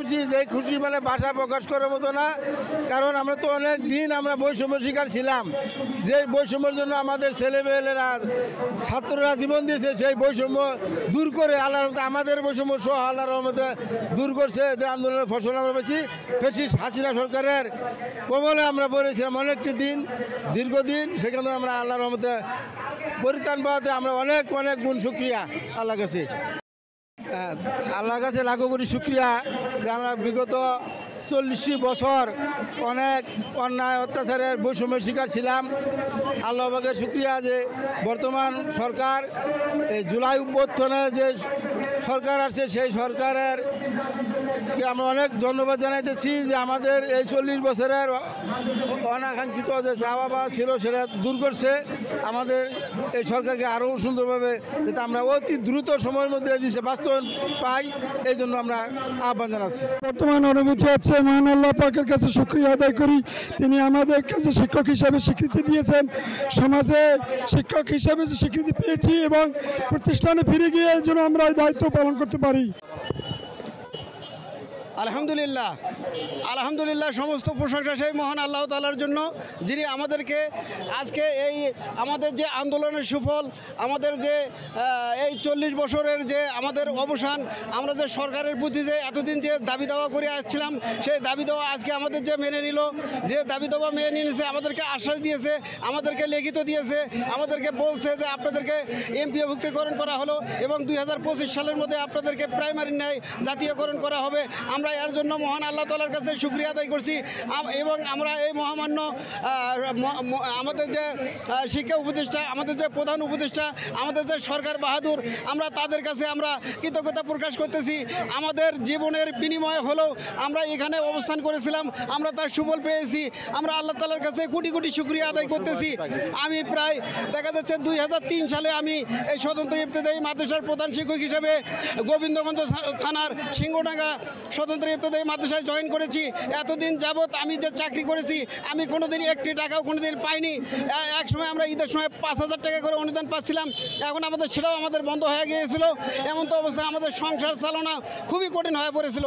খুশি, যে খুশি মানে ভাষা প্রকাশ করার মতো না। কারণ আমরা তো অনেক দিন আমরা বৈষম্য শিকার ছিলাম, যে বৈষম্যের জন্য আমাদের ছেলেমেয়েরা ছাত্ররা জীবন দিয়েছে, সেই বৈষম্য দূর করে আল্লাহর রহমতে আমাদের বৈষম্য সহ আল্লাহর রহমতে দূর করছে। যে আন্দোলনের ফসল আমরা পেয়েছি, ফ্যাসিস্ট হাসিনা সরকারের কবলে আমরা পড়েছিলাম অনেকটি দিন, দীর্ঘদিন। সেখানে আমরা আল্লাহর রহমতে পরিত্রাণ পাওয়াতে আমরা অনেক অনেক গুণ শুকরিয়া আল্লাহর কাছে। আল্লাহর কাছে লাখো কোটি শুকরিয়া যে আমরা বিগত 40 বছর অনেক অন্যায় অত্যাচারের বৈষম্যের শিকার ছিলাম। আল্লাহ পাকের শুকরিয়া যে বর্তমান সরকার এই জুলাই অভ্যুত্থানে যে সরকার আসছে, সেই সরকারের আমরা অনেক ধন্যবাদ জানাইতেছি যে আমাদের এই 40 বছরের অনাকাঙ্ক্ষিত যে চাওয়া পাওয়া ছিল সেটা দূর করছে। আমাদের এই সরকারকে আরও সুন্দরভাবে যাতে আমরা অতি দ্রুত সময়ের মধ্যে এই জিনিসটা বাস্তবায়ন পাই, এই জন্য আমরা আহ্বান জানাচ্ছি। বর্তমান অনুভূতি হচ্ছে মহান আল্লাহ পাকের কাছে শুকরিয়া আদায় করি, তিনি আমাদের কাছে শিক্ষক হিসাবে স্বীকৃতি দিয়েছেন। সমাজে শিক্ষক হিসাবে যে স্বীকৃতি পেয়েছি এবং প্রতিষ্ঠানে ফিরে গিয়ে এই জন্য আমরা এই দায়িত্ব পালন করতে পারি। আলহামদুলিল্লাহ, আলহামদুলিল্লাহ, সমস্ত প্রশংসা সেই মহান আল্লাহ তাআলার জন্য, যিনি আমাদেরকে আজকে এই আমাদের যে আন্দোলনের সুফল, আমাদের যে এই 40 বছরের যে আমাদের অবসান, আমরা যে সরকারের প্রতি যে এতদিন যে দাবি দাওয়া করে আসছিলাম, সেই দাবি দাওয়া আজকে আমাদের যে মেনে নিল, যে দাবি দাওয়া মেনে নিয়েছে, আমাদেরকে আশ্বাস দিয়েছে, আমাদেরকে লিখিত দিয়েছে, আমাদেরকে বলছে যে আপনাদেরকে এমপিওভুক্তিকরণ করা হলো এবং 2025 সালের মধ্যে আপনাদেরকে প্রাইমারি ন্যায় জাতীয়করণ করা হবে। আমরা এর জন্য মহান আল্লাহ তাআলার কাছে শুকরিয়া আদায় করছি এবং আমরা এই মহামান্য আমাদের যে শিক্ষা উপদেষ্টা, আমাদের যে প্রধান উপদেষ্টা, আমাদের যে সরকার বাহাদুর, আমরা তাদের কাছে আমরা কৃতজ্ঞতা প্রকাশ করতেছি। আমাদের জীবনের বিনিময় হলেও আমরা এখানে অবস্থান করেছিলাম, আমরা তার সুফল পেয়েছি। আমরা আল্লাহ তাআলার কাছে কোটি কোটি শুকরিয়া আদায় করতেছি। আমি প্রায় দেখা যাচ্ছে 2003 সালে আমি এই স্বতন্ত্র ইবতেদায়ী মাদ্রাসার প্রধান শিক্ষক হিসেবে গোবিন্দগঞ্জ থানার সিংহডাঙ্গা স্বতন্ত্র ইবতেদায়ী মাদ্রাসায় জয়েন করেছি। এতদিন যাবৎ আমি যে চাকরি করেছি, আমি কোনোদিন একটি টাকাও কোনোদিন পাইনি। এক সময় আমরা ঈদের সময় 5000 টাকা করে অনুদান পাচ্ছিলাম, এখন সেটাও আমাদের বন্ধ হয়ে গিয়েছিল। এমন তো অবস্থায় আমাদের সংসার চালানো খুবই কঠিন হয়ে পড়েছিল।